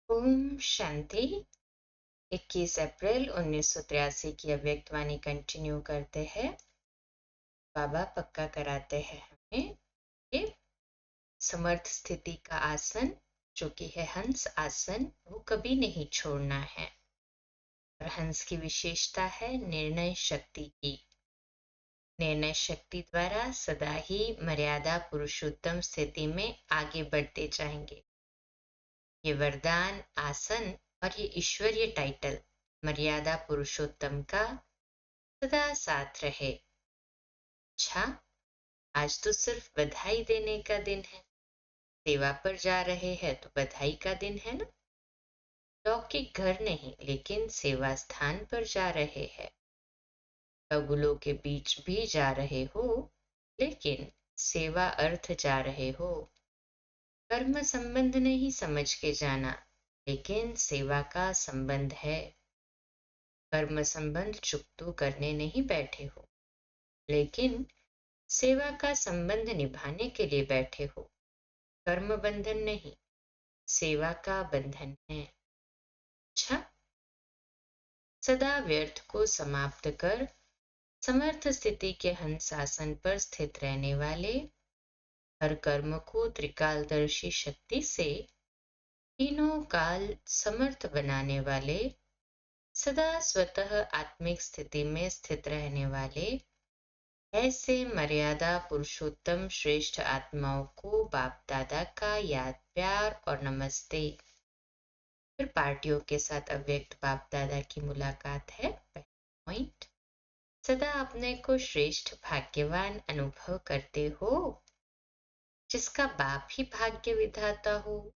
ओम शांति। 21 अप्रैल 1983 की अव्यक्तवाणी कंटिन्यू करते हैं। बाबा पक्का कराते हैं हमें कि समर्थ स्थिति का आसन जो कि है हंस आसन, वो कभी नहीं छोड़ना है। और हंस की विशेषता है निर्णय शक्ति की। निर्णय शक्ति द्वारा सदा ही मर्यादा पुरुषोत्तम स्थिति में आगे बढ़ते जाएंगे। ये वरदान आसन और ये ईश्वरीय टाइटल मर्यादा पुरुषोत्तम का सदा साथ रहे। अच्छा, आज तो सिर्फ बधाई देने का दिन है। सेवा पर जा रहे हैं तो बधाई का दिन है ना। लौकिक घर नहीं, लेकिन सेवा स्थान पर जा रहे हैं। अगुलों के बीच भी जा रहे हो, लेकिन सेवा अर्थ जा रहे हो। कर्म संबंध नहीं समझ के जाना, लेकिन सेवा का संबंध है। कर्म संबंध चुकतो करने नहीं बैठे हो, लेकिन सेवा का संबंध निभाने के लिए बैठे हो। कर्म बंधन नहीं, सेवा का बंधन है। अच्छा, सदा व्यर्थ को समाप्त कर समर्थ स्थिति के हंस आसन पर स्थित रहने वाले, हर कर्म को त्रिकालदर्शी शक्ति से तीनों काल समर्थ बनाने वाले, सदा स्वतः आत्मिक स्थिति में स्थित रहने वाले, ऐसे मर्यादा पुरुषोत्तम श्रेष्ठ आत्माओं को बाप दादा का याद प्यार और नमस्ते। फिर पार्टियों के साथ अव्यक्त बाप दादा की मुलाकात है। पॉइंट, सदा अपने को श्रेष्ठ भाग्यवान अनुभव करते हो। जिसका बाप ही भाग्य विधाता हो,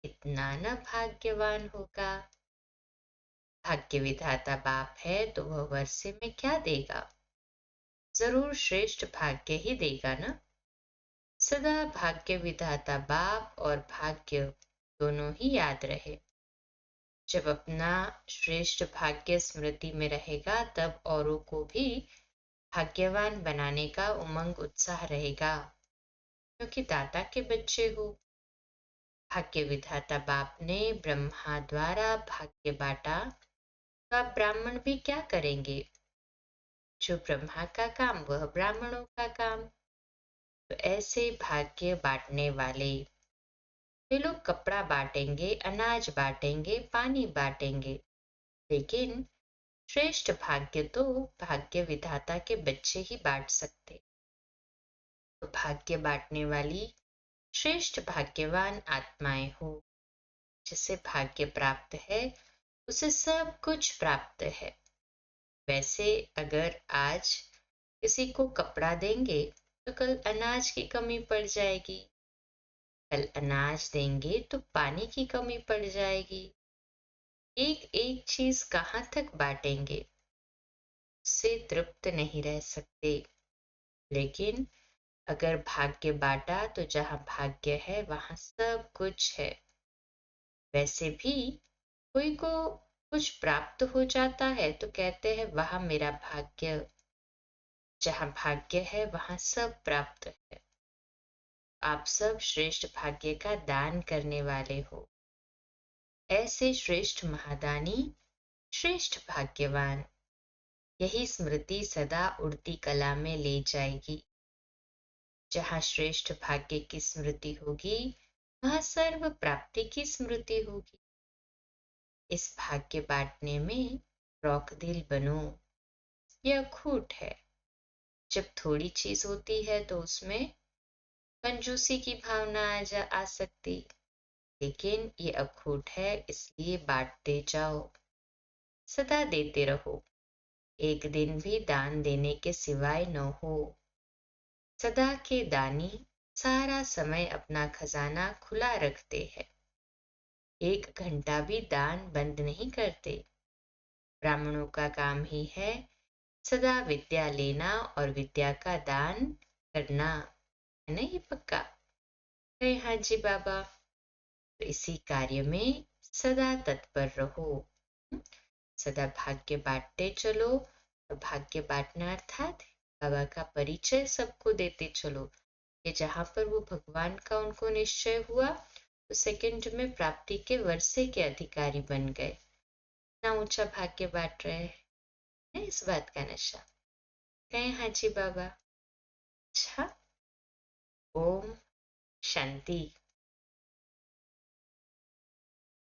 इतना न भाग्यवान होगा। भाग्य विधाता बाप है तो वह वर्षे में क्या देगा? जरूर श्रेष्ठ भाग्य ही देगा ना। सदा भाग्य विधाता बाप और भाग्य दोनों ही याद रहे। जब अपना श्रेष्ठ भाग्य स्मृति में रहेगा, तब औरों को भी भाग्यवान बनाने का उमंग उत्साह रहेगा, क्योंकि दाता के बच्चे हो। भाग्य विधाता बाप ने ब्रह्मा द्वारा भाग्य बांटा, तो आप ब्राह्मण भी क्या करेंगे? जो ब्रह्मा का काम वह ब्राह्मणों का काम। तो ऐसे भाग्य बांटने वाले वे लोग कपड़ा बांटेंगे, अनाज बांटेंगे, पानी बांटेंगे, लेकिन श्रेष्ठ भाग्य तो भाग्य विधाता के बच्चे ही बांट सकते। तो भाग्य बांटने वाली श्रेष्ठ भाग्यवान आत्माएं हो। जिसे भाग्य प्राप्त है उसे सब कुछ प्राप्त है। वैसे अगर आज किसी को कपड़ा देंगे तो कल अनाज की कमी पड़ जाएगी, कल अनाज देंगे तो पानी की कमी पड़ जाएगी। एक एक चीज कहाँ तक बांटेंगे? उससे तृप्त नहीं रह सकते। लेकिन अगर भाग्य बांटा तो जहाँ भाग्य है वहां सब कुछ है। वैसे भी कोई को कुछ प्राप्त हो जाता है तो कहते हैं वहां मेरा भाग्य। जहाँ भाग्य है वहां सब प्राप्त है। आप सब श्रेष्ठ भाग्य का दान करने वाले हो। ऐसे श्रेष्ठ महादानी, श्रेष्ठ भाग्यवान, यही स्मृति सदा उड़ती कला में ले जाएगी। जहाँ श्रेष्ठ भाग्य की स्मृति होगी, वहाँ सर्व प्राप्ति की स्मृति होगी। इस भाग्य बांटने में रौकदिल बनो। यह खूट है। जब थोड़ी चीज होती है तो उसमें कंजूसी की भावना आ सकती, लेकिन ये अखूट है, इसलिए बांटते जाओ, सदा देते रहो। एक दिन भी दान देने के सिवाय न हो। सदा के दानी सारा समय अपना खजाना खुला रखते हैं। एक घंटा भी दान बंद नहीं करते। ब्राह्मणों का काम ही है सदा विद्या लेना और विद्या का दान करना, है ना? ये पक्का है। हाँ जी बाबा। तो इसी कार्य में सदा तत्पर रहो। सदा भाग्य बांटते चलो। और भाग्य बांटना अर्थात बाबा का परिचय सबको देते चलो, कि जहां पर वो भगवान का उनको निश्चय हुआ तो सेकंड में प्राप्ति के वर्षे के अधिकारी बन गए। इतना ऊंचा भाग्य बांट रहे हैं, इस बात का नशा। कहे हाजी बाबा। अच्छा, ओम शांति।